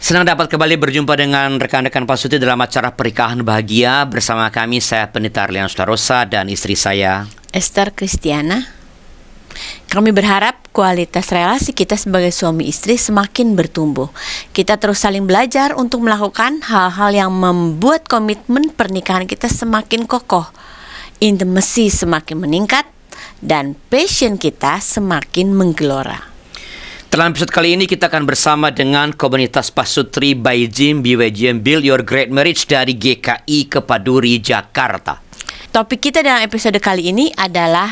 Senang dapat kembali berjumpa dengan rekan-rekan Pak Suti dalam acara Pernikahan Bahagia. Bersama kami, saya Pendeta Arlianus Darosa dan istri saya Esther Kristiana. Kami berharap kualitas relasi kita sebagai suami istri semakin bertumbuh. Kita terus saling belajar untuk melakukan hal-hal yang membuat komitmen pernikahan kita semakin kokoh, intimacy semakin meningkat, dan passion kita semakin menggelora. Dalam episode kali ini kita akan bersama dengan komunitas Pasutri by Jim BYJM Build Your Great Marriage dari GKI Kepaduri, Jakarta. Topik kita dalam episode kali ini adalah,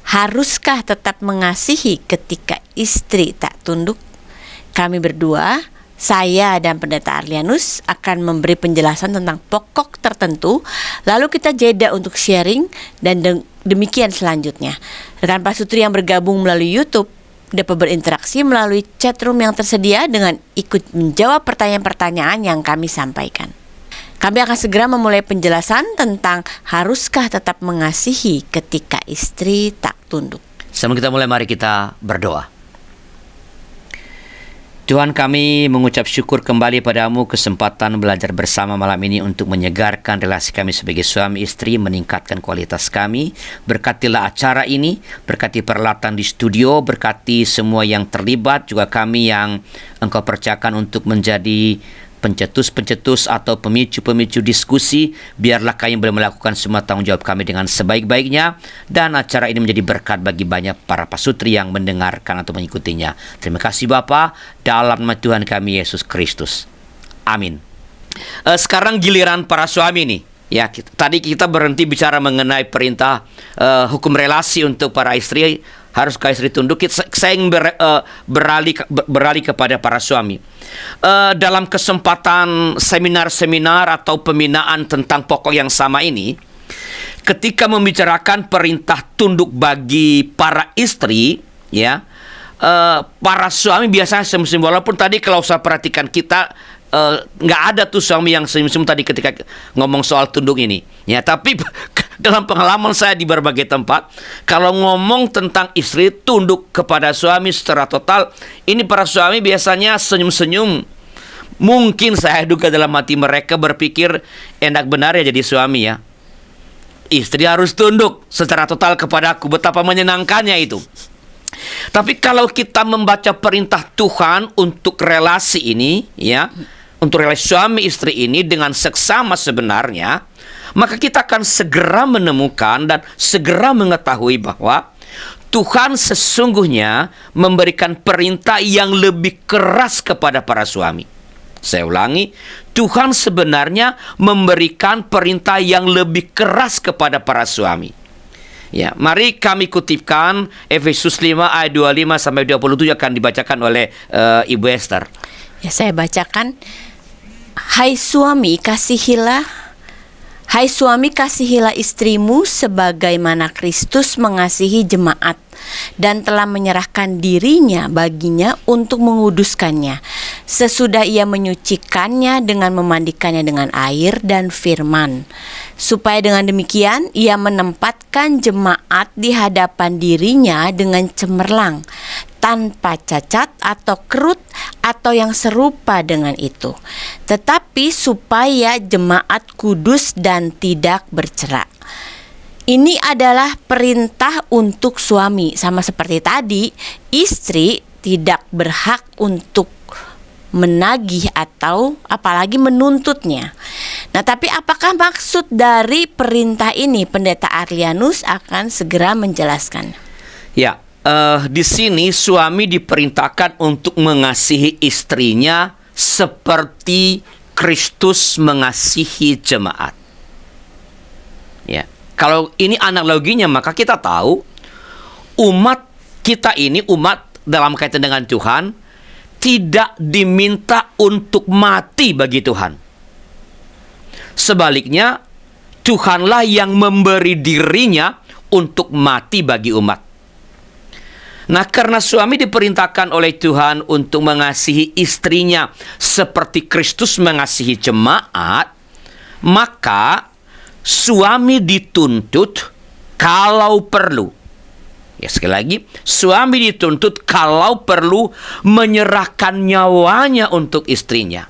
haruskah tetap mengasihi ketika istri tak tunduk? Kami berdua, saya dan Pendeta Arlianus, akan memberi penjelasan tentang pokok tertentu. Lalu kita jeda untuk sharing dan demikian selanjutnya. Rekan Pasutri yang bergabung melalui YouTube dapat berinteraksi melalui chatroom yang tersedia dengan ikut menjawab pertanyaan-pertanyaan yang kami sampaikan. Kami akan segera memulai penjelasan tentang haruskah tetap mengasihi ketika istri tak tunduk. Sebelum kita mulai, mari kita berdoa. Tuhan, kami mengucap syukur kembali padamu kesempatan belajar bersama malam ini untuk menyegarkan relasi kami sebagai suami istri, meningkatkan kualitas kami. Berkatilah acara ini, berkati peralatan di studio, berkati semua yang terlibat, juga kami yang Engkau percayakan untuk menjadi pencetus-pencetus atau pemicu-pemicu diskusi. Biarlah kami boleh melakukan semua tanggung jawab kami dengan sebaik-baiknya, dan acara ini menjadi berkat bagi banyak para pasutri yang mendengarkan atau mengikutinya. Terima kasih Bapa, dalam nama Tuhan kami Yesus Kristus. Amin. Sekarang giliran para suami nih. Ya, tadi kita berhenti bicara mengenai perintah hukum relasi untuk para istri. Haruskah istri tunduk? Saya ingin beralih kepada para suami. Dalam kesempatan seminar-seminar atau pembinaan tentang pokok yang sama ini, ketika membicarakan perintah tunduk bagi para istri, ya, para suami biasanya senyum-senyum. Walaupun tadi kalau saya perhatikan kita nggak ada tuh suami yang senyum-senyum tadi ketika ngomong soal tunduk ini, ya. Tapi dalam pengalaman saya di berbagai tempat, kalau ngomong tentang istri tunduk kepada suami secara total, ini para suami biasanya senyum-senyum. Mungkin saya duga dalam hati mereka berpikir, enak benar ya jadi suami ya, istri harus tunduk secara total kepada aku, betapa menyenangkannya itu. Tapi kalau kita membaca perintah Tuhan untuk relasi ini, ya, untuk relasi suami istri ini dengan seksama sebenarnya, maka kita akan segera menemukan dan segera mengetahui bahwa Tuhan sesungguhnya memberikan perintah yang lebih keras kepada para suami. Saya ulangi, Tuhan sebenarnya memberikan perintah yang lebih keras kepada para suami. Ya, mari kami kutipkan Efesus 5 ayat 25 sampai 27 akan dibacakan oleh Ibu Esther. Ya, saya bacakan. Hai suami, kasihilah istrimu sebagaimana Kristus mengasihi jemaat dan telah menyerahkan dirinya baginya untuk menguduskannya, sesudah ia menyucikannya dengan memandikannya dengan air dan firman, supaya dengan demikian ia menempatkan jemaat di hadapan dirinya dengan cemerlang, tanpa cacat atau kerut atau yang serupa dengan itu, tetapi supaya jemaat kudus dan tidak bercela. Ini adalah perintah untuk suami. Sama seperti tadi, istri tidak berhak untuk menagih atau apalagi menuntutnya. Nah, tapi apakah maksud dari perintah ini? Pendeta Arlianus akan segera menjelaskan. Ya, di sini suami diperintahkan untuk mengasihi istrinya seperti Kristus mengasihi jemaat. Ya, kalau ini analoginya, maka kita tahu umat kita ini, umat dalam kaitan dengan Tuhan, tidak diminta untuk mati bagi Tuhan. Sebaliknya, Tuhanlah yang memberi dirinya untuk mati bagi umat. Nah, karena suami diperintahkan oleh Tuhan untuk mengasihi istrinya seperti Kristus mengasihi jemaat, maka suami dituntut kalau perlu, Ya, sekali lagi, suami dituntut kalau perlu menyerahkan nyawanya untuk istrinya.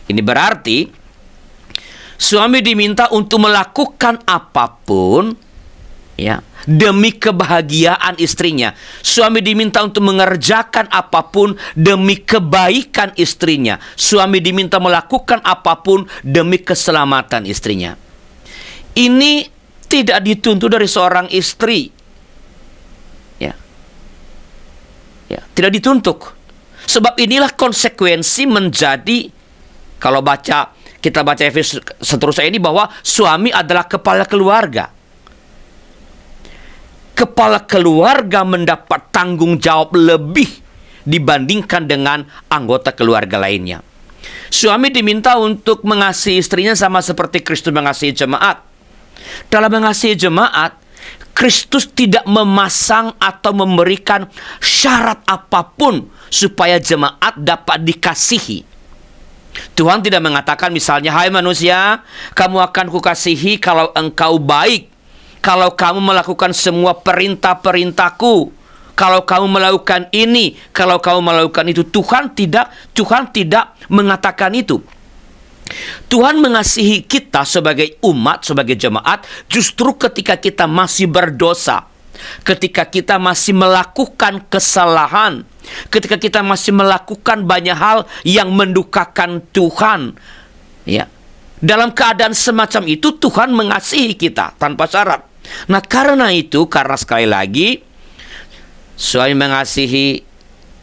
Ini berarti suami diminta untuk melakukan apapun, ya, demi kebahagiaan istrinya. Suami diminta untuk mengerjakan apapun demi kebaikan istrinya. Suami diminta melakukan apapun demi keselamatan istrinya. Ini tidak dituntut dari seorang istri. Ya, tidak dituntut. Sebab inilah konsekuensi menjadi, kalau kita baca Efesus seterusnya ini, bahwa suami adalah kepala keluarga. Kepala keluarga mendapat tanggung jawab lebih dibandingkan dengan anggota keluarga lainnya. Suami diminta untuk mengasihi istrinya sama seperti Kristus mengasihi jemaat. Dalam mengasihi jemaat, Kristus tidak memasang atau memberikan syarat apapun supaya jemaat dapat dikasihi. Tuhan tidak mengatakan misalnya, hai manusia, kamu akan kukasihi kalau engkau baik, kalau kamu melakukan semua perintah-perintahku, kalau kamu melakukan ini, kalau kamu melakukan itu. Tuhan tidak mengatakan itu. Tuhan mengasihi kita sebagai umat, sebagai jemaat, justru ketika kita masih berdosa, ketika kita masih melakukan kesalahan, ketika kita masih melakukan banyak hal yang mendukakan Tuhan. Ya, dalam keadaan semacam itu Tuhan mengasihi kita tanpa syarat. Nah, karena sekali lagi suami mengasihi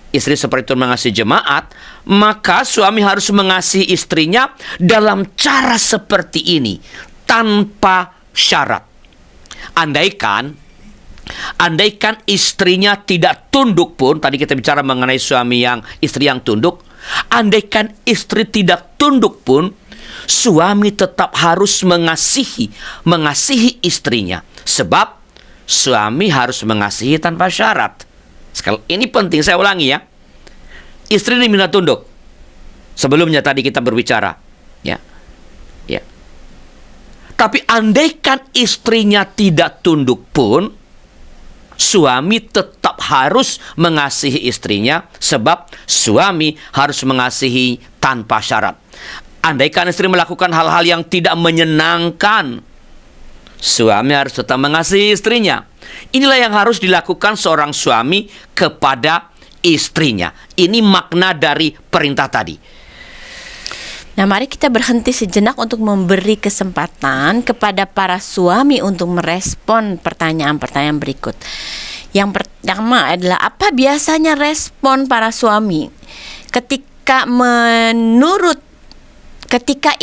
istri seperti Tuhan mengasihi jemaat, maka suami harus mengasihi istrinya dalam cara seperti ini, tanpa syarat. Andaikan istrinya tidak tunduk pun, tadi kita bicara mengenai istri yang tunduk, andaikan istri tidak tunduk pun, suami tetap harus mengasihi istrinya, sebab suami harus mengasihi tanpa syarat. Ini penting, saya ulangi ya. Istri diminta tunduk. Sebelumnya tadi kita berbicara, ya. Tapi andaikan istrinya tidak tunduk pun, suami tetap harus mengasihi istrinya, sebab suami harus mengasihi tanpa syarat. Andaikan istri melakukan hal-hal yang tidak menyenangkan, suami harus tetap mengasihi istrinya. Inilah yang harus dilakukan seorang suami kepada istrinya. Ini makna dari perintah tadi. Nah, mari kita berhenti sejenak untuk memberi kesempatan kepada para suami untuk merespon pertanyaan-pertanyaan berikut. Yang pertama adalah, apa biasanya respon para suami ketika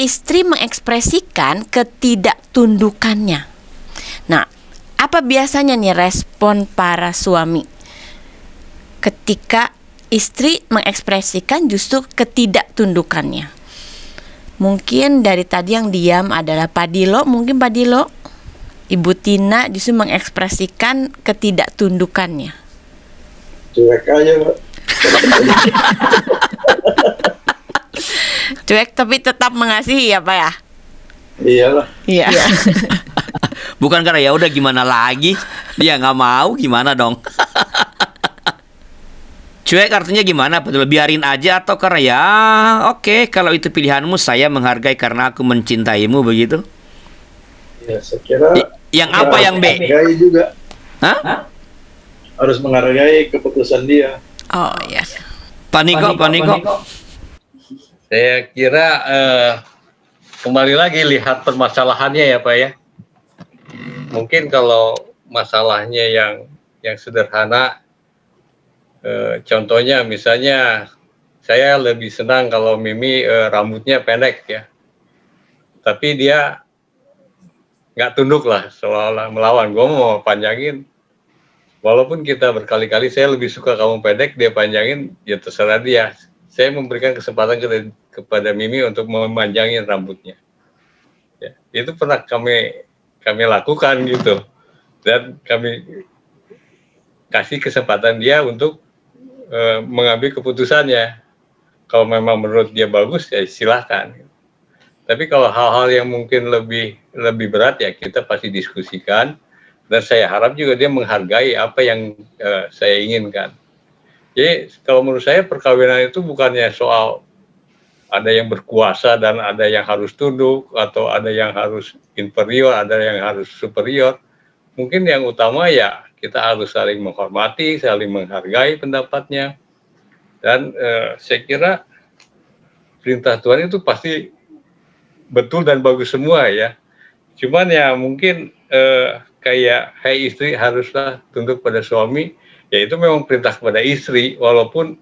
istri mengekspresikan ketidaktundukannya? Nah, apa biasanya nih respon para suami ketika istri mengekspresikan justru ketidaktundukannya? Mungkin dari tadi yang diam adalah Pak Dilo, Ibu Tina justru mengekspresikan ketidaktundukannya. Cuek aja, Pak. Cuek tapi tetap mengasihi ya, Pak ya? Iyalah. Iya. Bukan karena ya udah gimana lagi, dia nggak mau, gimana dong? Cuek artinya gimana? Betul, biarin aja atau karena ya oke, kalau itu pilihanmu, saya menghargai karena aku mencintaimu, begitu? Ya, saya kira yang apa yang B? Menghargai juga. Hah? Harus menghargai keputusan dia. Oh ya. Pak Niko. Saya kira kembali lagi lihat permasalahannya ya, Pak ya. Mungkin kalau masalahnya yang sederhana, contohnya misalnya saya lebih senang kalau Mimi rambutnya pendek ya, tapi dia nggak tunduk lah, seolah-olah melawan. Gue mau panjangin, walaupun kita berkali-kali saya lebih suka kamu pendek, dia panjangin, ya terserah dia. Saya memberikan kesempatan kepada Mimi untuk memanjangin rambutnya. Ya, itu pernah kami lakukan gitu, dan kami kasih kesempatan dia untuk mengambil keputusannya. Kalau memang menurut dia bagus, ya silahkan. Tapi kalau hal-hal yang mungkin lebih berat, ya kita pasti diskusikan Dan saya harap juga dia menghargai apa yang saya inginkan. Jadi kalau menurut saya perkawinan itu bukannya soal ada yang berkuasa dan ada yang harus tunduk, atau ada yang harus inferior, ada yang harus superior. Mungkin yang utama ya kita harus saling menghormati, saling menghargai pendapatnya. Dan saya kira perintah Tuhan itu pasti betul dan bagus semua ya. Cuman ya mungkin kayak hai istri haruslah tunduk pada suami, ya itu memang perintah kepada istri, walaupun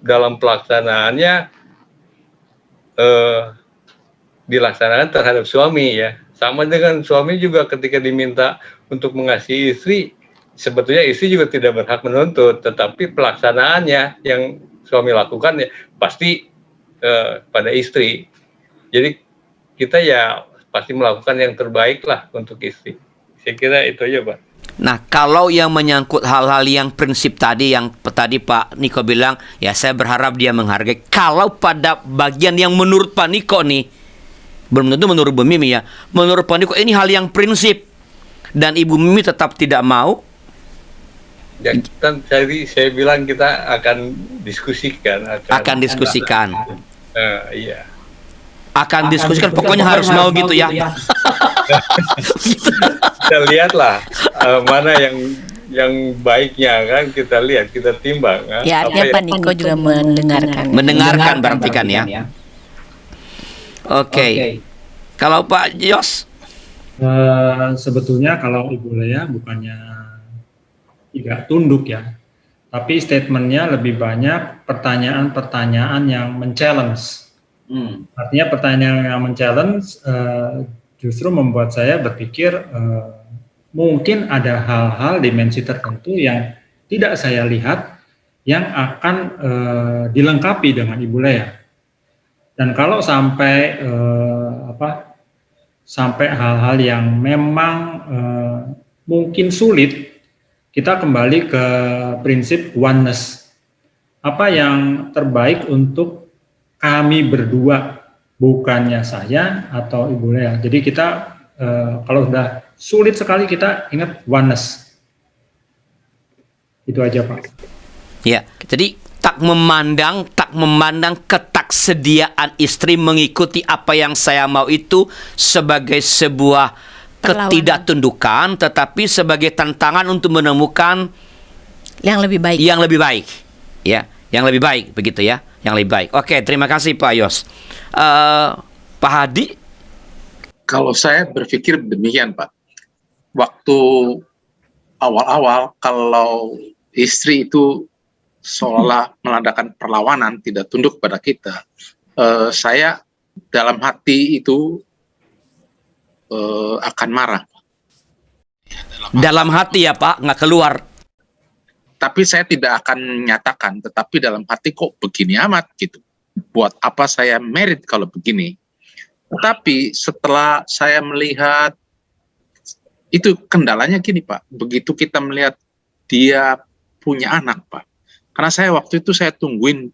dalam pelaksanaannya dilaksanakan terhadap suami ya. Sama dengan suami juga ketika diminta untuk mengasihi istri, sebetulnya istri juga tidak berhak menuntut, tetapi pelaksanaannya yang suami lakukan ya pasti pada istri. Jadi kita ya pasti melakukan yang terbaik lah untuk istri. Saya kira itu aja, Pak. Nah, kalau yang menyangkut hal-hal yang prinsip tadi, yang tadi Pak Niko bilang, ya saya berharap dia menghargai. Kalau pada bagian yang menurut Pak Niko nih, belum tentu menurut Bu Mimi ya, menurut Pak Niko ini hal yang prinsip, dan Ibu Mimi tetap tidak mau. Ya, tadi saya bilang kita akan diskusikan. Akan diskusikan. Iya. Akan diskusikan, pokoknya harus mau gitu ya. Kita lihatlah mana yang baiknya kan, kita lihat, kita timbang kan. Ya, artinya Pak Niko juga mendengarkan. Mendengarkan berarti kan ya. Oke. Kalau Pak Yos? Sebetulnya kalau Ibu Lea bukannya tidak tunduk ya, tapi statementnya lebih banyak pertanyaan-pertanyaan yang men-challenge. Artinya pertanyaan yang men-challenge justru membuat saya berpikir mungkin ada hal-hal dimensi tertentu yang tidak saya lihat yang akan dilengkapi dengan Ibu Lea. Dan kalau sampai sampai hal-hal yang memang mungkin sulit, kita kembali ke prinsip oneness. Apa yang terbaik untuk kami berdua, bukannya saya atau Ibu Lea. Jadi kita kalau sudah sulit sekali, kita ingat oneness. Itu aja, Pak. Ya, jadi tak memandang ketaksediaan istri mengikuti apa yang saya mau itu sebagai sebuah ketidaktundukan, tetapi sebagai tantangan untuk menemukan yang lebih baik. Yang lebih baik. Ya, yang lebih baik begitu ya. Yang lebih baik. Oke, terima kasih Pak Yos. Pak Hadi? Kalau saya berpikir demikian, Pak. Waktu awal-awal kalau istri itu seolah melandakan perlawanan, tidak tunduk pada kita, saya dalam hati itu akan marah. Dalam hati ya Pak, nggak keluar. Tapi saya tidak akan menyatakan, tetapi dalam hati kok begini amat gitu. Buat apa saya married kalau begini? Tapi setelah saya melihat, itu kendalanya gini Pak, begitu kita melihat dia punya anak Pak. Karena saya waktu itu saya tungguin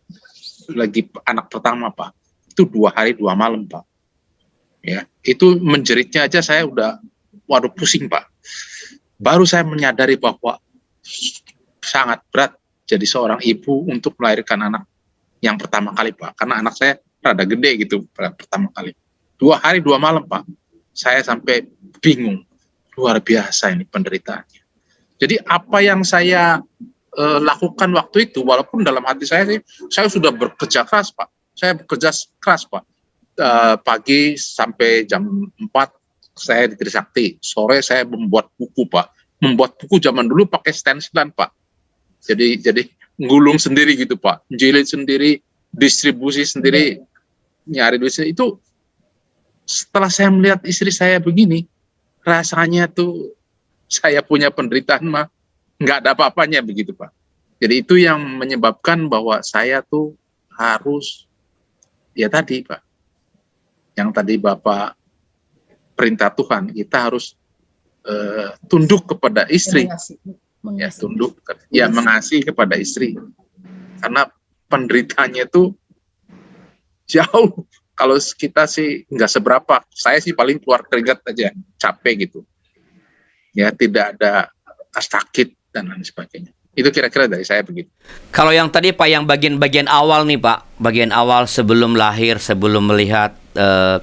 lagi anak pertama Pak, itu 2 hari 2 malam Pak. Ya, itu menjeritnya aja saya udah, waduh pusing Pak. Baru saya menyadari bahwa sangat berat jadi seorang ibu untuk melahirkan anak yang pertama kali Pak, karena anak saya rada gede gitu pertama kali. 2 hari 2 malam Pak, saya sampai bingung, luar biasa ini penderitaannya. Jadi apa yang saya lakukan waktu itu, walaupun dalam hati saya sudah bekerja keras Pak, saya bekerja keras Pak, pagi sampai jam 4 saya di Trisakti, sore saya membuat buku Pak, membuat buku zaman dulu pakai stensilan Pak. Jadi gulung sendiri gitu Pak, jilid sendiri, distribusi sendiri, nyari duit sendiri. Itu setelah saya melihat istri saya begini, rasanya tuh saya punya penderitaan mah nggak ada apa-apanya begitu Pak. Jadi itu yang menyebabkan bahwa saya tuh harus, ya tadi Pak, yang tadi Bapak perintah Tuhan, kita harus tunduk kepada istri. Ya tunduk, ya mengasihi kepada istri, karena penderitanya itu jauh. Kalau kita sih nggak seberapa, saya sih paling keluar keringat aja, capek gitu. ya tidak ada sakit dan lain sebagainya. Itu kira-kira dari saya begitu. Kalau yang tadi Pak, yang bagian awal nih Pak, bagian awal sebelum lahir, sebelum melihat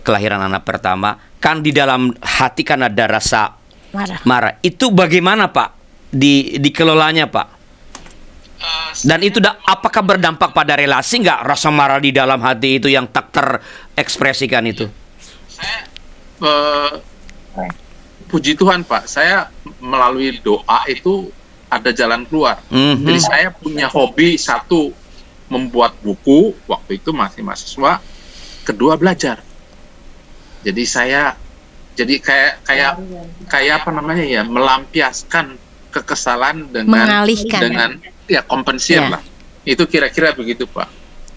kelahiran anak pertama, kan di dalam hati kan ada rasa marah. Itu bagaimana Pak dikelolanya Pak? Dan itu apakah berdampak pada relasi nggak, rasa marah di dalam hati itu yang tak terekspresikan itu? Saya puji Tuhan Pak, saya melalui doa itu ada jalan keluar. Jadi saya punya hobi, satu membuat buku waktu itu masih mahasiswa, kedua belajar. Jadi saya kayak apa namanya ya, melampiaskan kekesalan dengan ya kompensir lah. Itu kira-kira begitu Pak.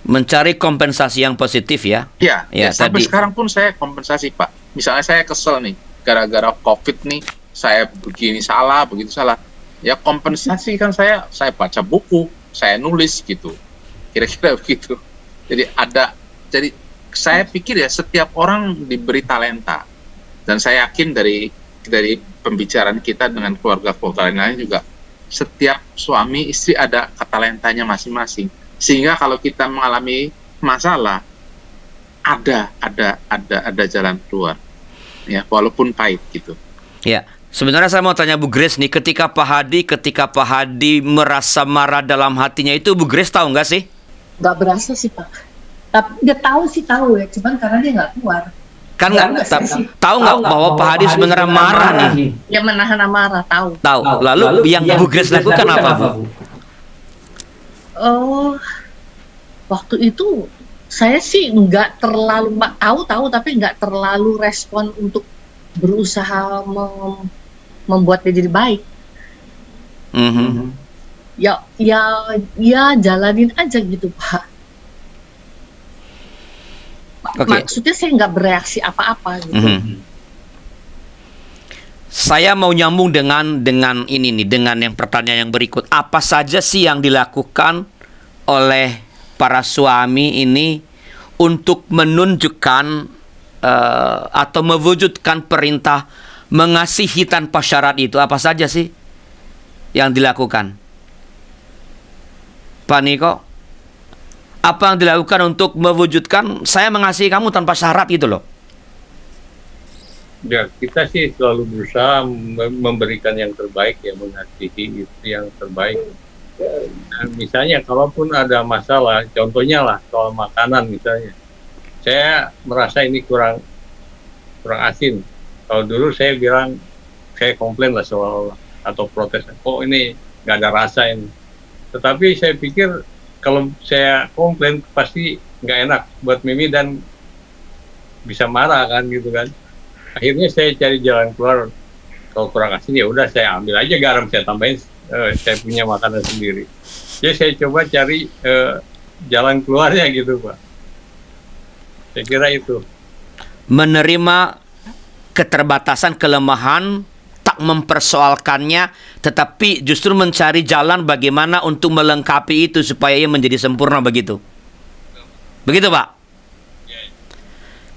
Mencari kompensasi yang positif ya? Ya sampai sekarang pun saya kompensasi Pak. Misalnya saya kesel nih gara-gara COVID nih, saya begini salah, begitu salah. Ya kompensasi kan saya baca buku, saya nulis gitu. Kira-kira begitu. Jadi saya pikir ya setiap orang diberi talenta. Dan saya yakin dari pembicaraan kita dengan keluarga lain juga, setiap suami istri ada talentanya masing-masing. Sehingga kalau kita mengalami masalah, ada jalan keluar. Ya, walaupun pahit gitu. Ya. Sebenarnya saya mau tanya Bu Grace nih, ketika Pak Hadi merasa marah dalam hatinya itu, Bu Grace tahu nggak sih? Nggak berasa sih Pak. Tapi dia tahu ya, cuman karena dia nggak keluar. Kan nggak tahu nggak bahwa Pak Hadi sebenarnya marah nih? Dia menahan amarah, tahu. Lalu yang Bu Grace lakukan apa Bu? Oh, waktu itu saya sih nggak terlalu tahu tapi nggak terlalu respon untuk berusaha membuat dia jadi baik. Ya jalanin aja gitu Pak. Maksudnya saya nggak bereaksi apa-apa gitu. Saya mau nyambung dengan ini nih, dengan yang pertanyaan yang berikut. Apa saja sih yang dilakukan oleh para suami ini untuk menunjukkan atau mewujudkan perintah mengasihi tanpa syarat itu? Apa saja sih yang dilakukan? Pak Niko, apa yang dilakukan untuk mewujudkan saya mengasihi kamu tanpa syarat gitu loh? Ya, kita sih selalu berusaha memberikan yang terbaik, ya, mengasihi itu yang terbaik. Nah, misalnya kalaupun ada masalah, contohnya lah soal makanan misalnya, saya merasa ini kurang asin. Kalau dulu saya bilang, saya komplain lah soal atau protes, kok ini nggak ada rasa ini. Tetapi saya pikir kalau saya komplain pasti nggak enak buat Mimi dan bisa marah kan gitu kan. Akhirnya saya cari jalan keluar. Kalau kurang asin ya udah saya ambil aja garam, saya tambahin, saya punya makanan sendiri. Jadi saya coba cari jalan keluarnya gitu Pak. Saya kira itu. Menerima keterbatasan, kelemahan, tak mempersoalkannya, tetapi justru mencari jalan bagaimana untuk melengkapi itu supaya ia menjadi sempurna begitu. Begitu Pak?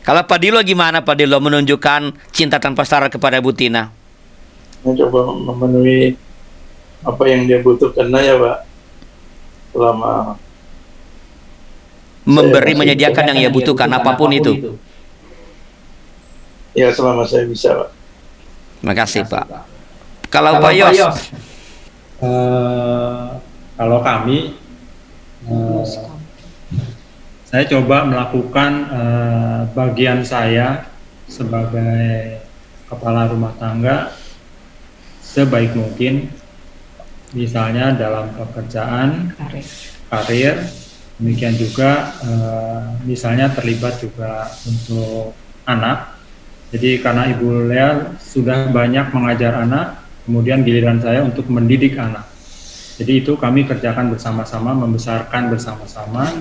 Kalau Pak Dilo gimana Pak Dilo menunjukkan cinta tanpa syarat kepada Bu Tina? Mencoba memenuhi apa yang dia butuhkan ya Pak. Selama menyediakan yang ia butuhkan apapun itu. Ya selama saya bisa Pak. Terima kasih Pak. Kalau Pak Yos? Kalau kami, saya coba melakukan bagian saya sebagai kepala rumah tangga sebaik mungkin, misalnya dalam pekerjaan, karir, demikian juga misalnya terlibat juga untuk anak. Jadi karena Ibu Lea sudah banyak mengajar anak, kemudian giliran saya untuk mendidik anak. Jadi itu kami kerjakan bersama-sama, membesarkan bersama-sama,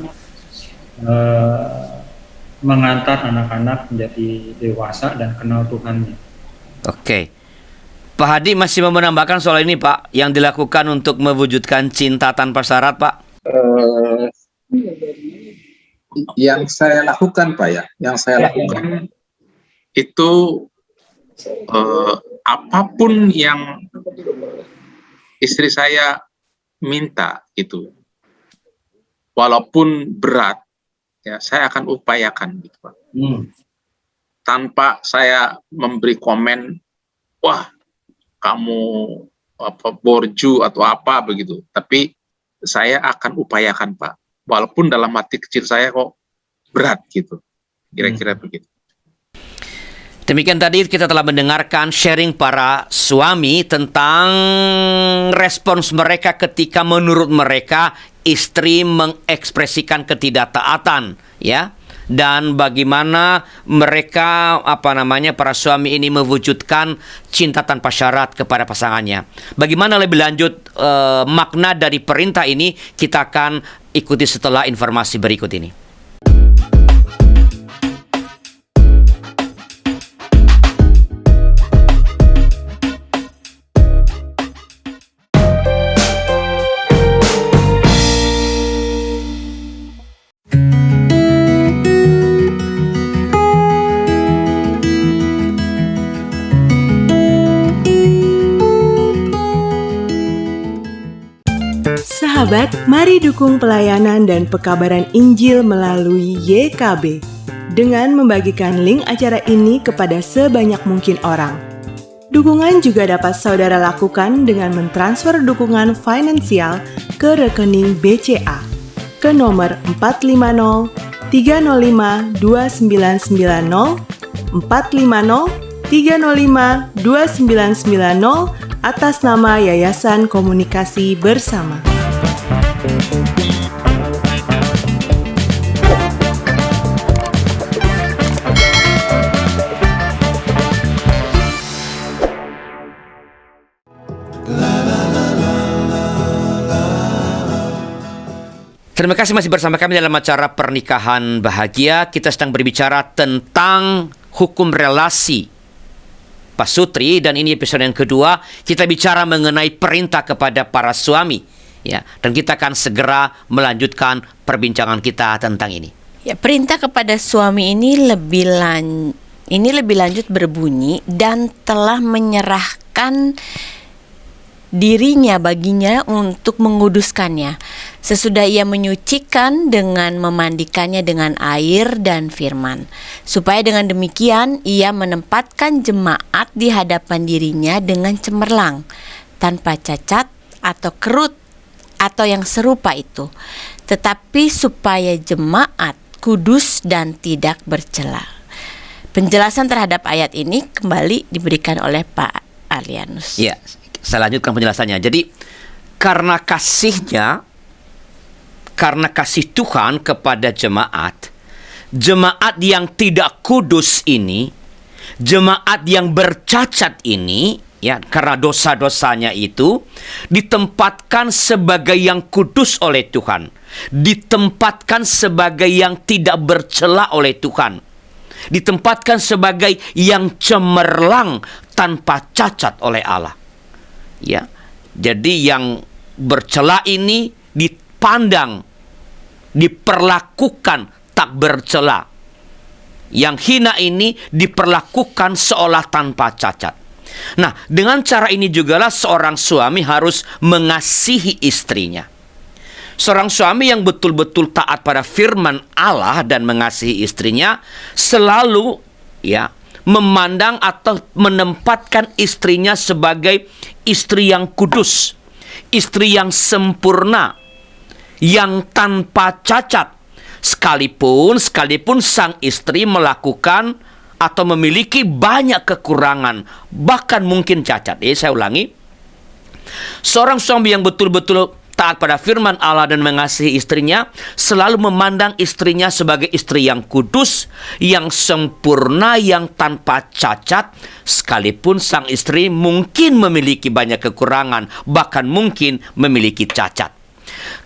mengantar anak-anak menjadi dewasa dan kenal Tuhannya. Oke. Pak Hadi masih mau menambahkan soal ini Pak, yang dilakukan untuk mewujudkan cinta tanpa syarat Pak? Yang saya lakukan Pak ya, yang saya lakukan itu apapun yang istri saya minta gitu, walaupun berat, ya saya akan upayakan gitu, Pak. Tanpa saya memberi komen, wah kamu apa borju atau apa begitu. Tapi saya akan upayakan, Pak. Walaupun dalam hati kecil saya kok berat gitu. Kira-kira begitu. Demikian tadi kita telah mendengarkan sharing para suami tentang respons mereka ketika menurut mereka istri mengekspresikan ketidaktaatan, ya. Dan bagaimana mereka para suami ini mewujudkan cinta tanpa syarat kepada pasangannya. Bagaimana lebih lanjut makna dari perintah ini kita akan ikuti setelah informasi berikut ini. Sahabat, mari dukung pelayanan dan pekabaran Injil melalui YKB dengan membagikan link acara ini kepada sebanyak mungkin orang. Dukungan juga dapat saudara lakukan dengan mentransfer dukungan finansial ke rekening BCA ke nomor 450 305 2990 450 305 2990 atas nama Yayasan Komunikasi Bersama. Terima kasih masih bersama kami dalam acara Pernikahan Bahagia. Kita sedang berbicara tentang hukum relasi, Pak Sutri, dan ini episode yang kedua. Kita bicara mengenai perintah kepada para suami, ya. Dan kita akan segera melanjutkan perbincangan kita tentang ini. Ya, perintah kepada suami ini lebih lanjut berbunyi dan telah menyerahkan dirinya baginya untuk menguduskannya, sesudah ia menyucikan dengan memandikannya dengan air dan firman, supaya dengan demikian ia menempatkan jemaat di hadapan dirinya dengan cemerlang, tanpa cacat atau kerut atau yang serupa itu, tetapi supaya jemaat kudus dan tidak bercela. Penjelasan terhadap ayat ini kembali diberikan oleh Pak Alianus. Ya, saya lanjutkan penjelasannya. Jadi karena kasih Tuhan kepada jemaat yang tidak kudus ini, jemaat yang bercacat ini, ya, karena dosa-dosanya itu ditempatkan sebagai yang kudus oleh Tuhan, ditempatkan sebagai yang tidak bercela oleh Tuhan, ditempatkan sebagai yang cemerlang tanpa cacat oleh Allah. Ya, jadi yang bercela ini dipandang, diperlakukan tak bercela. Yang hina ini diperlakukan seolah tanpa cacat. Nah, dengan cara ini jugalah seorang suami harus mengasihi istrinya. Seorang suami yang betul-betul taat pada firman Allah dan mengasihi istrinya selalu, ya, memandang atau menempatkan istrinya sebagai istri yang kudus, istri yang sempurna, yang tanpa cacat, sekalipun sang istri melakukan atau memiliki banyak kekurangan, bahkan mungkin cacat. Saya ulangi, seorang suami yang betul-betul taat pada firman Allah dan mengasihi istrinya selalu memandang istrinya sebagai istri yang kudus, yang sempurna, yang tanpa cacat, sekalipun sang istri mungkin memiliki banyak kekurangan, bahkan mungkin memiliki cacat.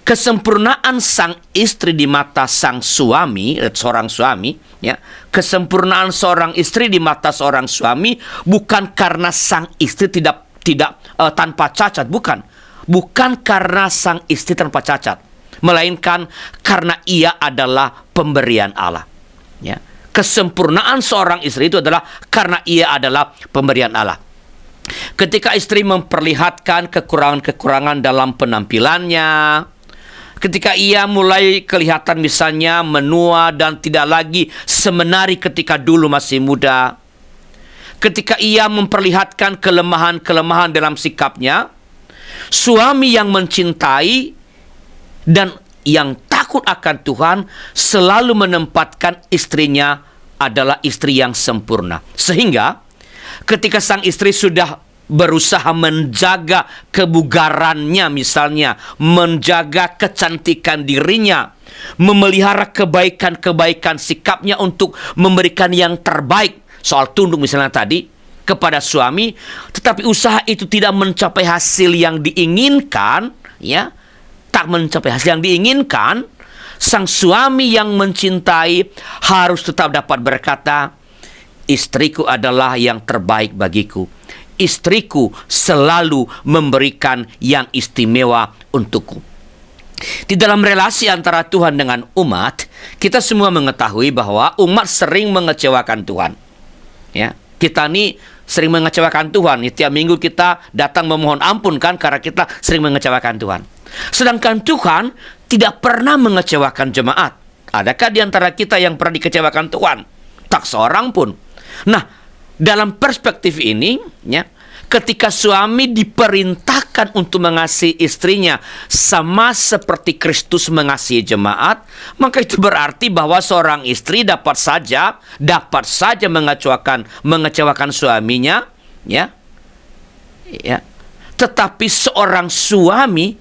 Kesempurnaan sang istri di mata sang suami, seorang suami, ya, kesempurnaan seorang istri di mata seorang suami bukan karena sang istri tidak tanpa cacat, bukan karena sang istri tanpa cacat, melainkan karena ia adalah pemberian Allah. Ya. Kesempurnaan seorang istri itu adalah karena ia adalah pemberian Allah. Ketika istri memperlihatkan kekurangan-kekurangan dalam penampilannya, ketika ia mulai kelihatan misalnya menua dan tidak lagi semenari ketika dulu masih muda, ketika ia memperlihatkan kelemahan-kelemahan dalam sikapnya, suami yang mencintai dan yang takut akan Tuhan selalu menempatkan istrinya adalah istri yang sempurna. Sehingga ketika sang istri sudah berusaha menjaga kebugarannya misalnya, menjaga kecantikan dirinya, memelihara kebaikan-kebaikan sikapnya untuk memberikan yang terbaik, soal tunduk misalnya tadi kepada suami, tetapi usaha itu tidak mencapai hasil yang diinginkan, ya, tak mencapai hasil yang diinginkan, sang suami yang mencintai harus tetap dapat berkata, istriku adalah yang terbaik bagiku. Istriku selalu memberikan yang istimewa untukku. Di dalam relasi antara Tuhan dengan umat, kita semua mengetahui bahwa umat sering mengecewakan Tuhan. Ya, kita nih sering mengecewakan Tuhan. Tiap minggu kita datang memohon ampun kan, karena kita sering mengecewakan Tuhan. Sedangkan Tuhan tidak pernah mengecewakan jemaat. Adakah di antara kita yang pernah dikecewakan Tuhan? Tak seorang pun. Nah, dalam perspektif ini, ya, ketika suami diperintahkan untuk mengasihi istrinya sama seperti Kristus mengasihi jemaat, maka itu berarti bahwa seorang istri dapat saja mengecewakan suaminya, ya. Tetapi seorang suami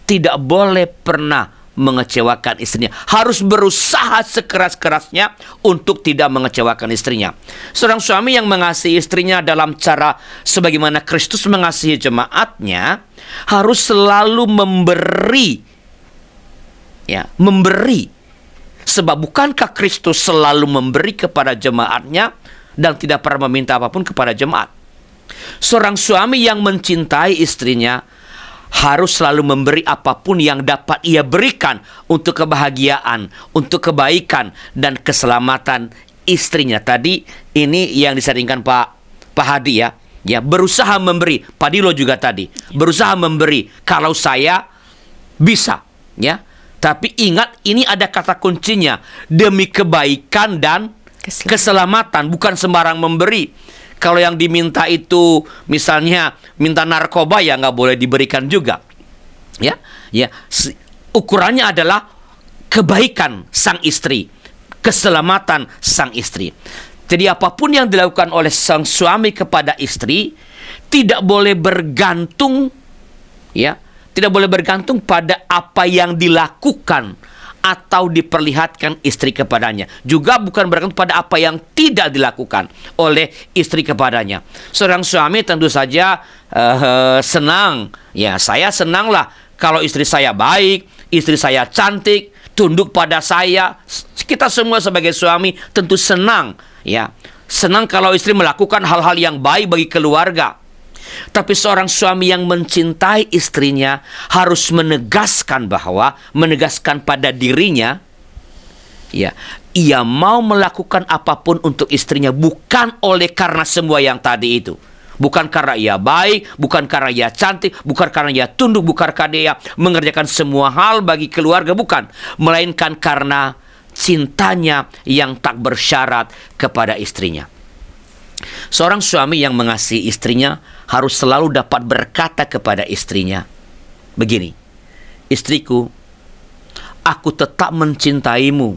tidak boleh pernah mengecewakan istrinya. Harus berusaha sekeras-kerasnya untuk tidak mengecewakan istrinya. Seorang suami yang mengasihi istrinya dalam cara sebagaimana Kristus mengasihi jemaatnya, harus selalu memberi. Ya, memberi. Sebab bukankah Kristus selalu memberi kepada jemaatnya dan tidak pernah meminta apapun kepada jemaat? Seorang suami yang mencintai istrinya harus selalu memberi apapun yang dapat ia berikan untuk kebahagiaan, untuk kebaikan dan keselamatan istrinya. Tadi ini yang disaringkan Pak Hadi, ya. Ya, berusaha memberi. Pak Dilo juga tadi berusaha memberi kalau saya bisa, ya. Tapi ingat, ini ada kata kuncinya, demi kebaikan dan keselamatan, bukan sembarang memberi. Kalau yang diminta itu misalnya minta narkoba, ya nggak boleh diberikan juga. Ya, ukurannya adalah kebaikan sang istri, keselamatan sang istri. Jadi apapun yang dilakukan oleh sang suami kepada istri tidak boleh bergantung, ya, tidak boleh bergantung pada apa yang dilakukan atau diperlihatkan istri kepadanya. Juga bukan bergantung pada apa yang tidak dilakukan oleh istri kepadanya. Seorang suami tentu saja senang. Ya, saya senanglah kalau istri saya baik, istri saya cantik, tunduk pada saya. Kita semua sebagai suami tentu senang. Ya, senang kalau istri melakukan hal-hal yang baik bagi keluarga. Tapi seorang suami yang mencintai istrinya harus menegaskan pada dirinya, ya, ia mau melakukan apapun untuk istrinya bukan oleh karena semua yang tadi itu. Bukan karena ia baik, bukan karena ia cantik, bukan karena ia tunduk, bukan karena ia mengerjakan semua hal bagi keluarga, bukan. Melainkan karena cintanya yang tak bersyarat kepada istrinya. Seorang suami yang mengasihi istrinya harus selalu dapat berkata kepada istrinya begini, istriku, aku tetap mencintaimu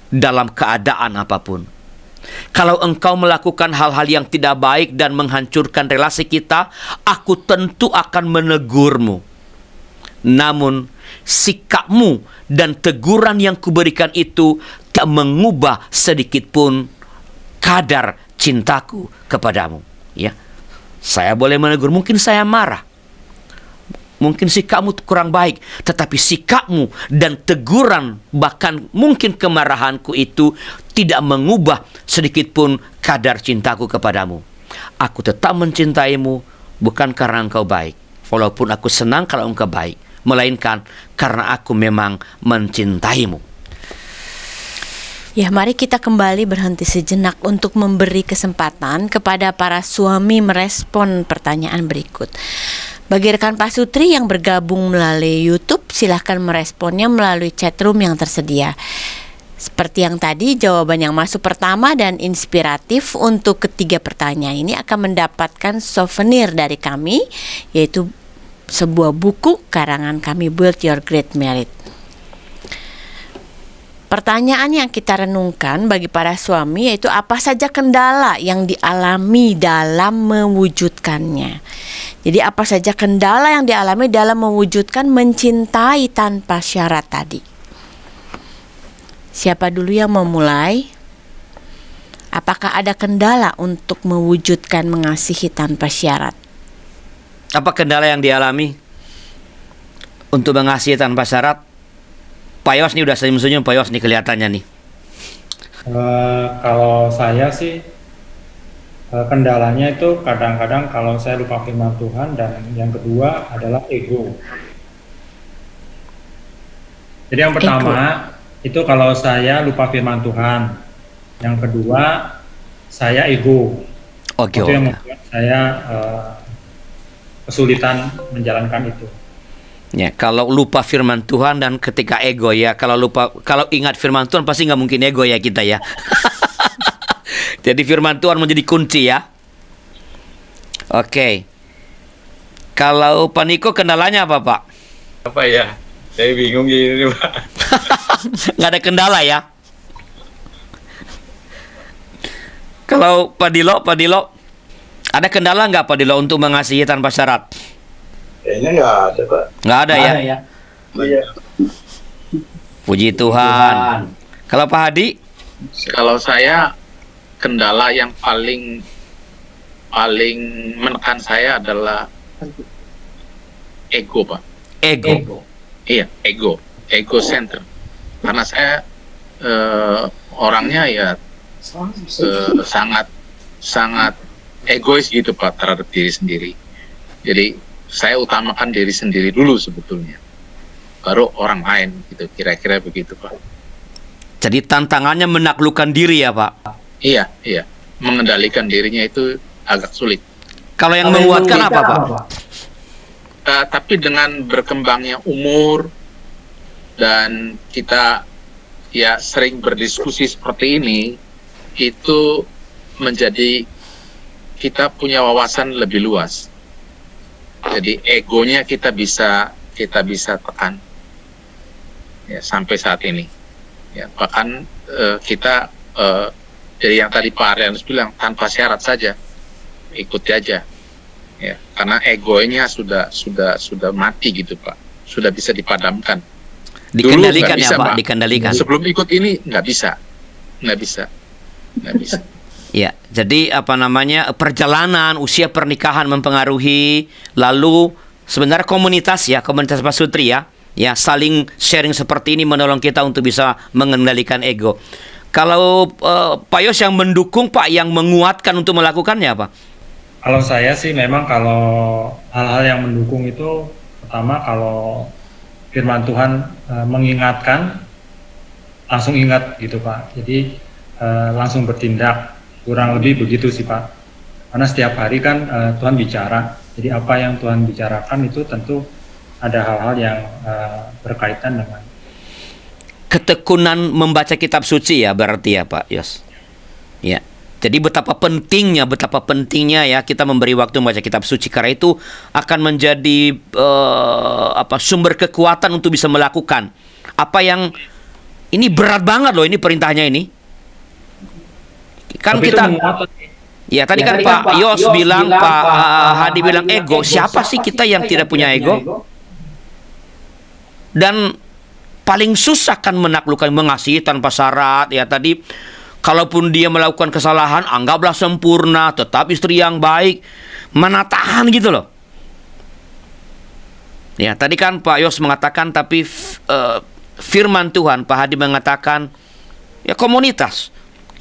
dalam keadaan apapun. Kalau engkau melakukan hal-hal yang tidak baik dan menghancurkan relasi kita, aku tentu akan menegurmu. Namun sikapmu dan teguran yang kuberikan itu tak mengubah sedikit pun kadar cintaku kepadamu. Ya, saya boleh menegur, mungkin saya marah, mungkin sikapmu kurang baik, tetapi sikapmu dan teguran, bahkan mungkin kemarahanku itu tidak mengubah sedikit pun kadar cintaku kepadamu. Aku tetap mencintaimu bukan karena engkau baik, walaupun aku senang kalau engkau baik, melainkan karena aku memang mencintaimu. Ya, mari kita kembali berhenti sejenak untuk memberi kesempatan kepada para suami merespon pertanyaan berikut. Bagi rekan Pak Sutri yang bergabung melalui YouTube, silahkan meresponnya melalui chatroom yang tersedia. Seperti yang tadi, jawaban yang masuk pertama dan inspiratif untuk ketiga pertanyaan ini akan mendapatkan souvenir dari kami, yaitu sebuah buku karangan kami, Build Your Great Marriage. Pertanyaan yang kita renungkan bagi para suami yaitu apa saja kendala yang dialami dalam mewujudkannya. Jadi apa saja kendala yang dialami dalam mewujudkan mencintai tanpa syarat tadi. Siapa dulu yang memulai? Apakah ada kendala untuk mewujudkan mengasihi tanpa syarat? Apa kendala yang dialami untuk mengasihi tanpa syarat? Pak Yos nih udah senyum-senyum, Pak Yos nih kelihatannya nih. Kalau saya sih kendalanya itu kadang-kadang kalau saya lupa firman Tuhan, dan yang kedua adalah ego. Jadi yang pertama itu kalau saya lupa firman Tuhan, yang kedua saya ego. Itu yang membuat saya kesulitan menjalankan itu. Ya, kalau lupa firman Tuhan dan ketika ego ya, kalau ingat firman Tuhan pasti nggak mungkin ego ya kita ya. Jadi firman Tuhan menjadi kunci ya. Oke. Kalau Pak Niko kendalanya apa Pak? Apa ya? Saya bingung gini Pak. Nggak ada kendala ya. Kalau Pak Dilo, ada kendala nggak Pak Dilo untuk mengasihi tanpa syarat? Kayaknya nggak ada, Pak. Nggak ada ya? Iya. Puji Tuhan. Kalau Pak Hadi? Kalau saya, kendala yang paling menekan saya adalah ego, Pak. Ego. Iya, ego center. Karena saya orangnya ya sangat egois gitu Pak terhadap diri sendiri. Jadi saya utamakan diri sendiri dulu sebetulnya, baru orang lain gitu, kira-kira begitu Pak. Jadi tantangannya menaklukkan diri ya Pak? Iya, mengendalikan dirinya itu agak sulit. Kalau yang menguatkan apa Pak? Tapi dengan berkembangnya umur dan kita ya sering berdiskusi seperti ini, itu menjadi kita punya wawasan lebih luas. Jadi egonya kita bisa tekan ya sampai saat ini. Ya, bahkan kita dari yang tadi Pak Arianus bilang tanpa syarat saja, ikuti aja. Ya, karena egonya sudah mati gitu Pak, sudah bisa dipadamkan. Dikendalikan bisa, ya Pak, Pak. dikendalikan. Sebelum ikut ini nggak bisa. Ya, jadi perjalanan usia pernikahan mempengaruhi, lalu sebenarnya komunitas Pak Sutri ya, saling sharing seperti ini menolong kita untuk bisa mengendalikan ego. Kalau Pak Yos yang mendukung Pak, yang menguatkan untuk melakukannya apa? Kalau saya sih memang kalau hal-hal yang mendukung itu pertama kalau firman Tuhan mengingatkan, langsung ingat gitu Pak. Jadi langsung bertindak. Kurang lebih begitu sih Pak. Karena setiap hari kan Tuhan bicara. Jadi apa yang Tuhan bicarakan itu tentu ada hal-hal yang berkaitan dengan ketekunan membaca kitab suci ya berarti ya Pak Yos. Ya. Jadi betapa pentingnya ya kita memberi waktu membaca kitab suci, karena itu akan menjadi sumber kekuatan untuk bisa melakukan apa yang ini berat banget loh, ini perintahnya ini. Kan kita tadi kan Pak Yos bilang, Pak Hadi bilang ego. Siapa sih kita yang tidak punya ego? Dan paling susah kan menaklukkan, mengasihi tanpa syarat ya tadi. Kalaupun dia melakukan kesalahan, anggaplah sempurna, tetap istri yang baik. Mana tahan gitu loh. Ya tadi kan Pak Yos mengatakan, tapi firman Tuhan, Pak Hadi mengatakan ya komunitas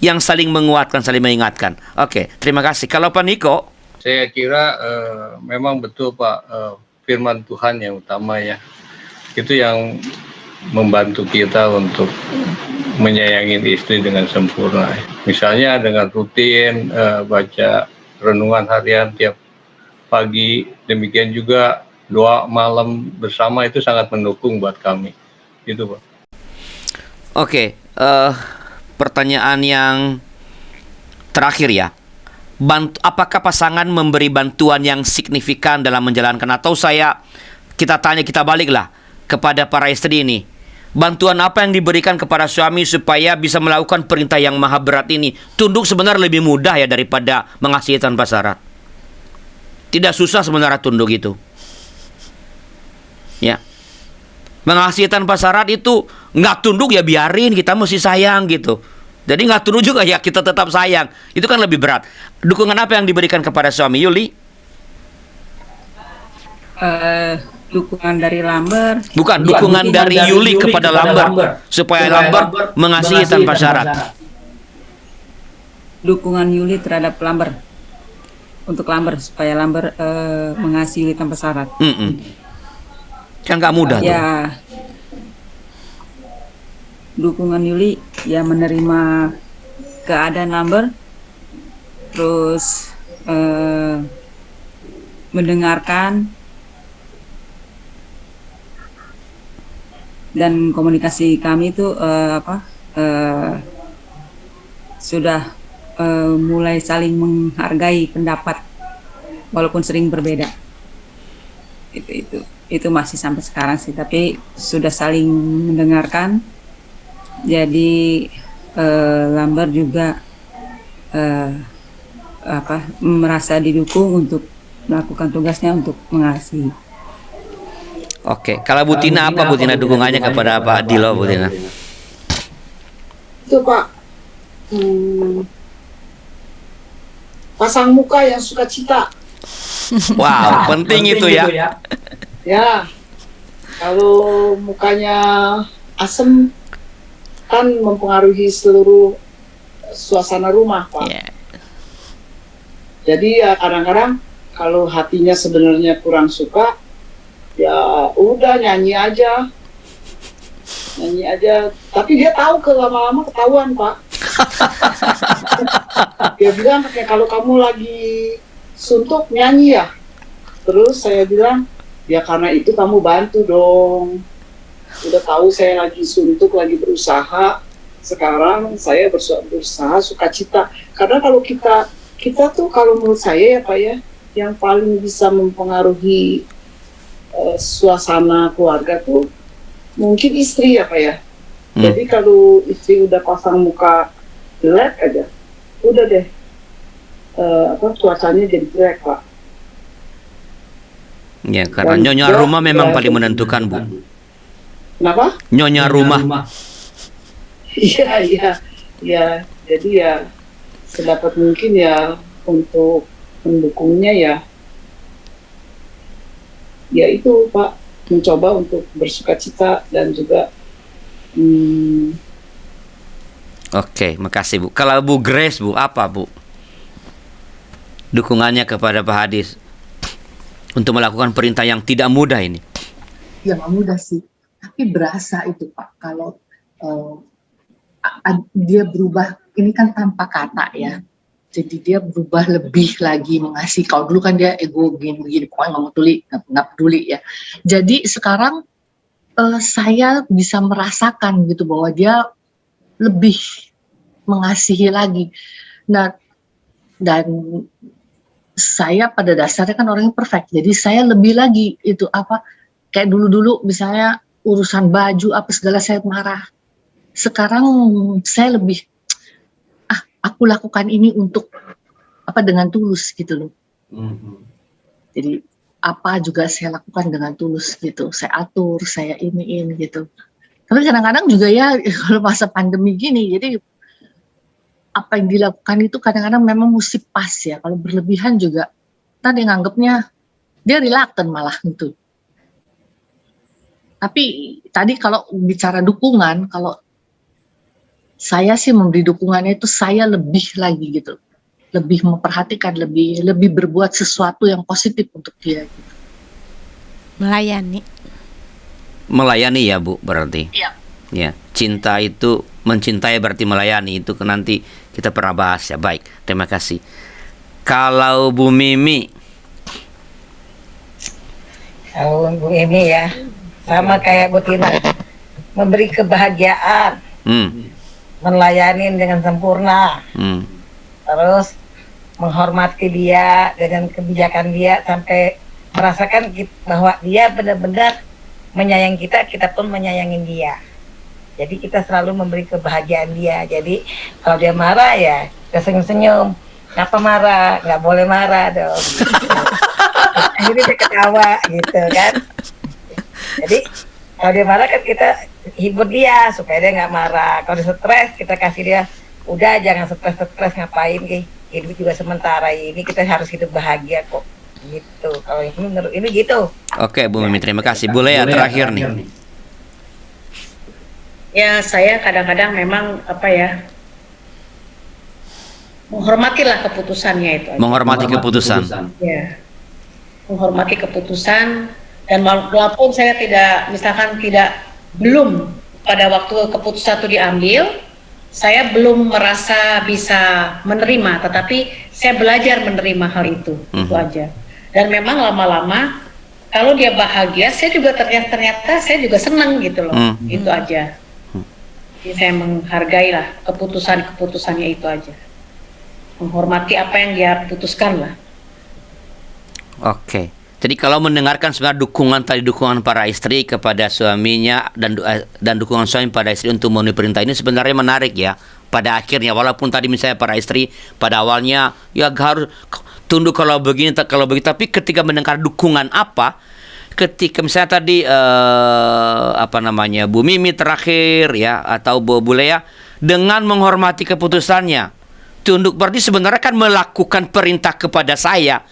yang saling menguatkan, saling mengingatkan. Oke, terima kasih. Kalau Pak Niko? Saya kira memang betul Pak, firman Tuhan yang utama ya. Itu yang membantu kita untuk menyayangi istri dengan sempurna. Misalnya dengan rutin baca renungan harian tiap pagi, demikian juga doa malam bersama itu sangat mendukung buat kami. Gitu, Pak. Oke, pertanyaan yang terakhir ya. Apakah pasangan memberi bantuan yang signifikan dalam menjalankan, atau kita baliklah kepada para istri ini. Bantuan apa yang diberikan kepada suami supaya bisa melakukan perintah yang maha berat ini? Tunduk sebenarnya lebih mudah ya daripada mengasihi tanpa syarat. Tidak susah sebenarnya tunduk itu. Ya. Mengasihi tanpa syarat itu nggak tunduk ya biarin, kita mesti sayang gitu. Jadi nggak tunduk juga ya kita tetap sayang. Itu kan lebih berat. Dukungan apa yang diberikan kepada suami, Yuli? Dukungan dari Lambert. Bukan, dukungan dari Yuli kepada Lambert supaya Lambert mengasihi tanpa syarat. Dukungan Yuli terhadap Lambert. Untuk Lambert supaya Lambert mengasihi tanpa syarat. Kan nggak mudah tuh. Ya. Dukungan Yuli ya menerima keadaan Lambert, terus mendengarkan dan komunikasi kami itu sudah mulai saling menghargai pendapat walaupun sering berbeda. Itu masih sampai sekarang sih, tapi sudah saling mendengarkan. Jadi Lambert juga merasa didukung untuk melakukan tugasnya untuk mengasihi. Oke, kalau Bu Tina apa Bu Tina dukungannya kepada Pak Dilo, Bu Tina? Itu Pak, pasang muka yang suka cita. Wow, penting itu ya. Ya, kalau mukanya asem kan mempengaruhi seluruh suasana rumah, Pak. Yeah. Jadi ya kadang-kadang kalau hatinya sebenarnya kurang suka, ya udah nyanyi aja. Tapi dia tahu lama-lama ketahuan, Pak. Dia bilang kayak kalau kamu lagi suntuk nyanyi ya. Terus saya bilang, ya karena itu kamu bantu dong. Udah tahu saya lagi suntuk, lagi berusaha. Sekarang saya berusaha sukacita. Karena kalau kita tuh kalau menurut saya ya Pak ya, yang paling bisa mempengaruhi suasana keluarga tuh mungkin istri ya Pak ya. Jadi kalau istri udah pasang muka jelek aja, udah deh suasananya jadi jelek Pak. Ya, karena nyonya rumah memang paling menentukan, Bu. Kenapa? Nyonya rumah. Iya. Jadi ya sedapat mungkin ya untuk mendukungnya ya itu Pak, mencoba untuk bersukacita dan juga Oke, makasih Bu. Kalau Bu Grace, Bu, apa Bu dukungannya kepada Pak Hadis untuk melakukan perintah yang tidak mudah ini? Ya nggak mudah sih, tapi berasa itu Pak kalau dia berubah, ini kan tanpa kata ya. Jadi dia berubah lebih lagi mengasihi. Kalau dulu kan dia ego begini pokoknya nggak peduli ya. Jadi sekarang saya bisa merasakan gitu bahwa dia lebih mengasihi lagi. Nah, dan saya pada dasarnya kan orangnya perfect. Jadi saya lebih lagi itu kayak dulu misalnya urusan baju apa segala saya marah. Sekarang saya lebih aku lakukan ini untuk dengan tulus gitu loh. Jadi apa juga saya lakukan dengan tulus gitu. Saya atur, saya iniin gitu. Tapi kadang-kadang juga ya kalau masa pandemi gini, jadi apa yang dilakukan itu kadang-kadang memang mesti pas ya. Kalau berlebihan juga tadi nganggapnya dia reluctant malah gitu. Tapi tadi kalau bicara dukungan, kalau saya sih memberi dukungannya itu saya lebih lagi gitu, lebih memperhatikan, lebih berbuat sesuatu yang positif untuk dia. Gitu. Melayani ya Bu berarti. Iya. Ya, cinta itu mencintai berarti melayani, itu nanti kita pernah bahas ya. Baik, terima kasih. Kalau Bu Mimi. Kalau Bu Mimi ya, sama kayak Bu Tina, memberi kebahagiaan, melayani dengan sempurna, terus menghormati dia dengan kebijakan dia sampai merasakan bahwa dia benar-benar menyayangi kita, kita pun menyayangi dia. Jadi kita selalu memberi kebahagiaan dia. Jadi kalau dia marah ya kita senyum-senyum. Kenapa marah? Nggak boleh marah dong. Akhirnya dia ketawa gitu kan. Jadi kalau dia marah kan kita hibur dia supaya dia nggak marah. Kalau dia stres kita kasih dia, udah jangan stres ngapain, hidup juga sementara ini, kita harus hidup bahagia kok. Gitu. Kalau ini menurut ini gitu. Oke, Bu Mimi, terima kasih. Bu Lea terakhir nih. Ya, saya kadang-kadang memang menghormatilah keputusannya itu aja. Menghormati keputusan. Ya, menghormati keputusan, dan walaupun saya belum pada waktu keputusan itu diambil, saya belum merasa bisa menerima, tetapi saya belajar menerima hal itu, itu aja. Dan memang lama-lama kalau dia bahagia, saya juga ternyata saya juga senang gitu loh, itu aja. Jadi saya menghargai lah keputusannya itu aja, menghormati apa yang dia putuskan lah. Oke. Jadi kalau mendengarkan sebenarnya dukungan para istri kepada suaminya dan dukungan suami pada istri untuk memenuhi perintah ini sebenarnya menarik ya. Pada akhirnya, walaupun tadi misalnya para istri pada awalnya ya harus tunduk kalau begini, tapi ketika mendengar dukungan ketika misalnya tadi Bu Mimi terakhir ya, atau Bu Lea, dengan menghormati keputusannya, tunduk berarti sebenarnya kan melakukan perintah kepada saya.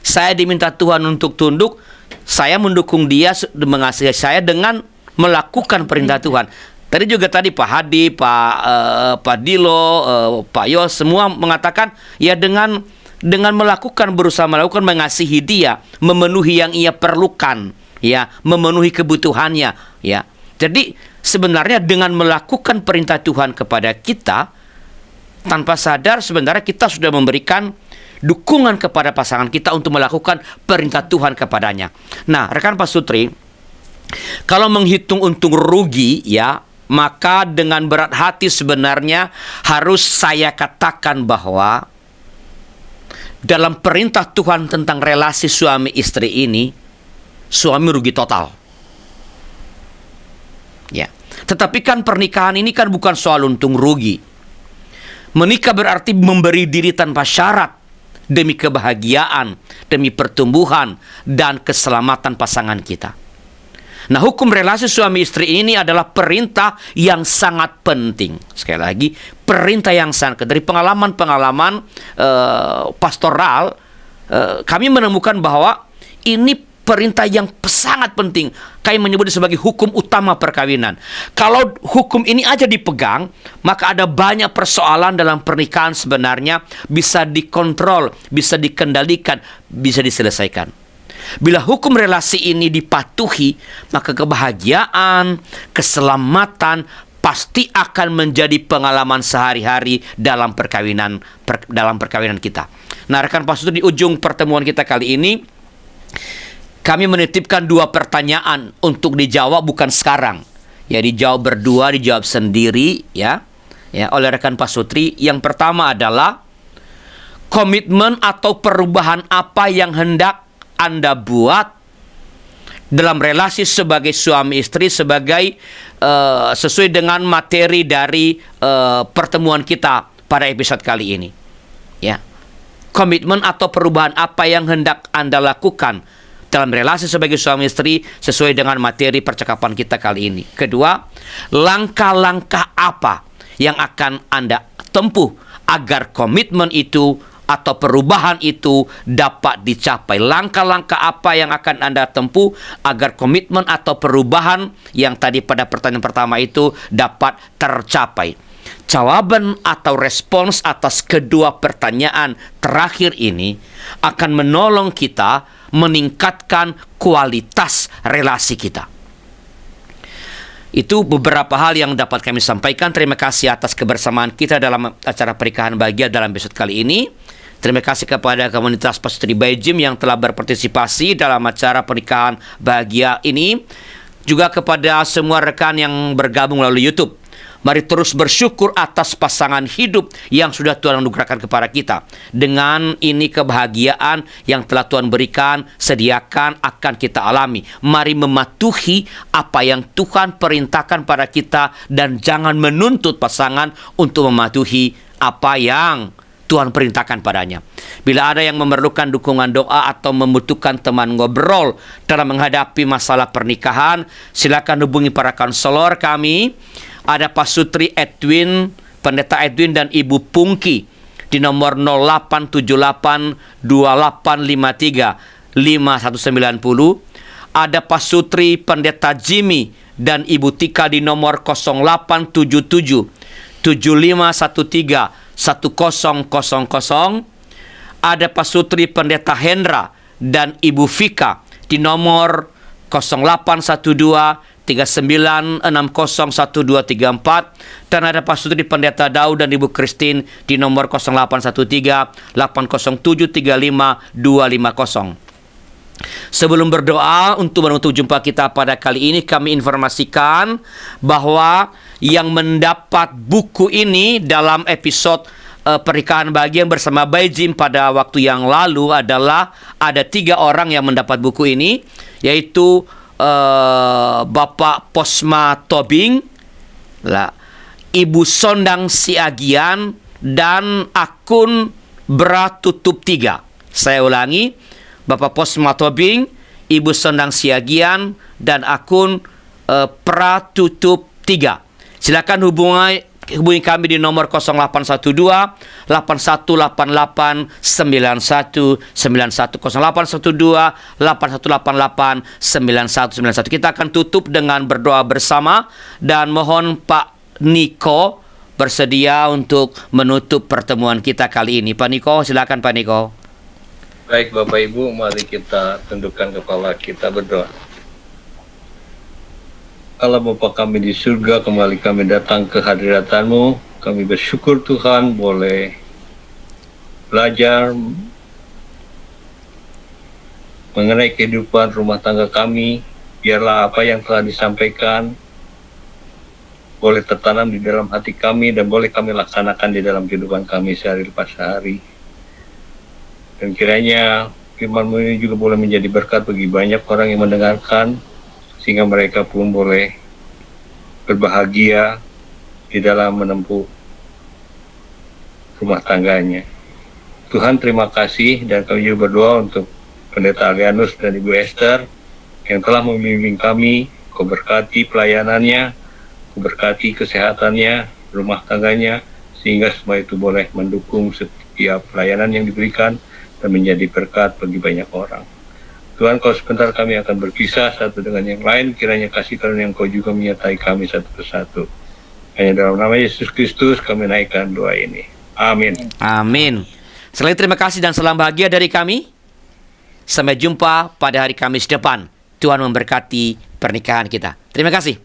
Saya diminta Tuhan untuk tunduk, saya mendukung dia, mengasihi saya dengan melakukan perintah Tuhan. Tadi juga Pak Hadi, Pak Dilo, Pak Yos, semua mengatakan ya dengan berusaha melakukan, mengasihi dia, memenuhi yang ia perlukan, ya, memenuhi kebutuhannya, ya. Jadi sebenarnya dengan melakukan perintah Tuhan kepada kita, tanpa sadar sebenarnya kita sudah memberikan dukungan kepada pasangan kita untuk melakukan perintah Tuhan kepadanya. Nah, rekan Pak Sutri, kalau menghitung untung rugi, ya, maka dengan berat hati sebenarnya harus saya katakan bahwa dalam perintah Tuhan tentang relasi suami istri ini, suami rugi total. Ya. Tetapi kan pernikahan ini kan bukan soal untung rugi. Menikah berarti memberi diri tanpa syarat demi kebahagiaan, demi pertumbuhan dan keselamatan pasangan kita. Nah, hukum relasi suami istri ini adalah perintah yang sangat penting. Sekali lagi, perintah yang sangat. Dari pengalaman-pengalaman pastoral, kami menemukan bahwa ini perintah yang sangat penting. Kami menyebut sebagai hukum utama perkawinan. Kalau hukum ini aja dipegang, maka ada banyak persoalan dalam pernikahan sebenarnya bisa dikontrol, bisa dikendalikan, bisa diselesaikan. Bila hukum relasi ini dipatuhi, maka kebahagiaan, keselamatan pasti akan menjadi pengalaman sehari-hari dalam perkawinan kita. Nah, rekan Pak Sutri, di ujung pertemuan kita kali ini, kami menitipkan 2 pertanyaan untuk dijawab bukan sekarang. Ya, dijawab berdua, dijawab sendiri, ya oleh rekan Pak Sutri. Yang pertama adalah komitmen atau perubahan apa yang hendak Anda buat dalam relasi sebagai suami istri sebagai sesuai dengan materi dari pertemuan kita pada episode kali ini. Ya. Komitmen atau perubahan apa yang hendak Anda lakukan dalam relasi sebagai suami istri sesuai dengan materi percakapan kita kali ini. Kedua, langkah-langkah apa yang akan Anda tempuh agar komitmen itu atau perubahan itu dapat dicapai. Langkah-langkah apa yang akan Anda tempuh agar komitmen atau perubahan yang tadi pada pertanyaan pertama itu dapat tercapai. Jawaban atau respons atas kedua pertanyaan terakhir ini akan menolong kita meningkatkan kualitas relasi kita. Itu beberapa hal yang dapat kami sampaikan. Terima kasih atas kebersamaan kita dalam acara pernikahan bahagia dalam episode kali ini. Terima kasih kepada komunitas Pasturi Baijim yang telah berpartisipasi dalam acara pernikahan bahagia ini. Juga kepada semua rekan yang bergabung melalui YouTube. Mari terus bersyukur atas pasangan hidup yang sudah Tuhan anugerahkan kepada kita. Dengan ini kebahagiaan yang telah Tuhan berikan, sediakan akan kita alami. Mari mematuhi apa yang Tuhan perintahkan pada kita dan jangan menuntut pasangan untuk mematuhi apa yang Tuhan perintahkan padanya. Bila ada yang memerlukan dukungan doa atau membutuhkan teman ngobrol dalam menghadapi masalah pernikahan, silakan hubungi para konselor kami. Ada Pak Sutri Edwin, Pendeta Edwin dan Ibu Pungki di nomor 0878-2853-5190. Ada Pak Sutri, Pendeta Jimmy dan Ibu Tika di nomor 0877-7513-1000. Ada Pak Sutri, Pendeta Hendra dan Ibu Vika di nomor 0812-3960-1234. Dan ada Pak Sutri, Pendeta Daud dan Ibu Christine di nomor 0813-807-35250. Sebelum berdoa untuk menutup jumpa kita pada kali ini, kami informasikan bahwa yang mendapat buku ini dalam episode pernikahan bahagia bersama Baijim pada waktu yang lalu adalah ada 3 orang yang mendapat buku ini, yaitu Bapak Posma Tobing, Ibu Sondang Siagian, dan akun Bratutup 3. Saya ulangi, Bapak Posma Tobing, Ibu Sondang Siagian, dan akun Pratutup 3. Silakan hubungi kami di nomor 0812 8188 9191 0812 8188 9191. Kita akan tutup dengan berdoa bersama dan mohon Pak Niko bersedia untuk menutup pertemuan kita kali ini. Pak Niko, silakan Pak Niko. Baik Bapak Ibu, mari kita tundukkan kepala kita berdoa. Allah Bapa kami di surga, kembali kami datang ke hadirat-Mu. Kami bersyukur Tuhan boleh belajar mengenai kehidupan rumah tangga kami. Biarlah apa yang telah disampaikan boleh tertanam di dalam hati kami dan boleh kami laksanakan di dalam kehidupan kami sehari lepas sehari. Dan kiranya firman-Mu ini juga boleh menjadi berkat bagi banyak orang yang mendengarkan, sehingga mereka pun boleh berbahagia di dalam menempuh rumah tangganya. Tuhan, terima kasih, dan kami juga berdoa untuk Pendeta Alianus dan Ibu Esther yang telah membimbing kami. Kau berkati pelayanannya, Kau berkati kesehatannya, rumah tangganya, sehingga semua itu boleh mendukung setiap pelayanan yang diberikan dan menjadi berkat bagi banyak orang. Tuhan, Kau sebentar kami akan berpisah satu dengan yang lain. Kiranya kasih karunia Engkau juga menyertai kami satu persatu. Hanya dalam nama Yesus Kristus kami naikkan doa ini. Amin. Amin. Sekali terima kasih dan salam bahagia dari kami. Sampai jumpa pada hari Kamis depan. Tuhan memberkati pernikahan kita. Terima kasih.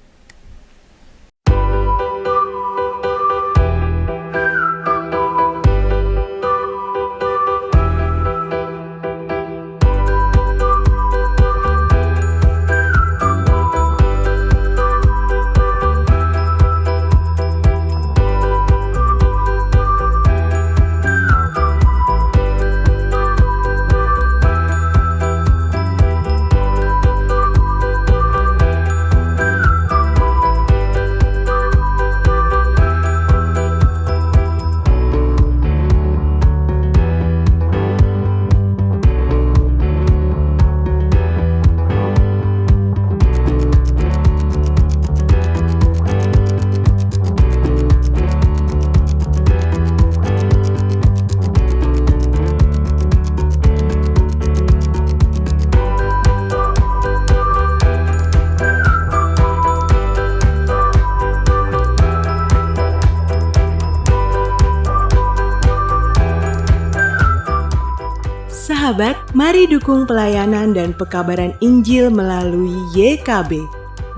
Sahabat, mari dukung pelayanan dan pekabaran Injil melalui YKB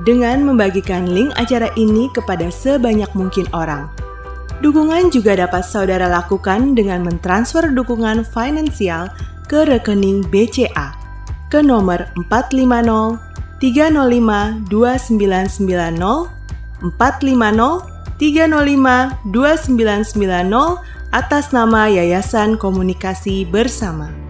dengan membagikan link acara ini kepada sebanyak mungkin orang. Dukungan juga dapat saudara lakukan dengan mentransfer dukungan finansial ke rekening BCA ke nomor 450 305 2990 450 305 2990 atas nama Yayasan Komunikasi Bersama.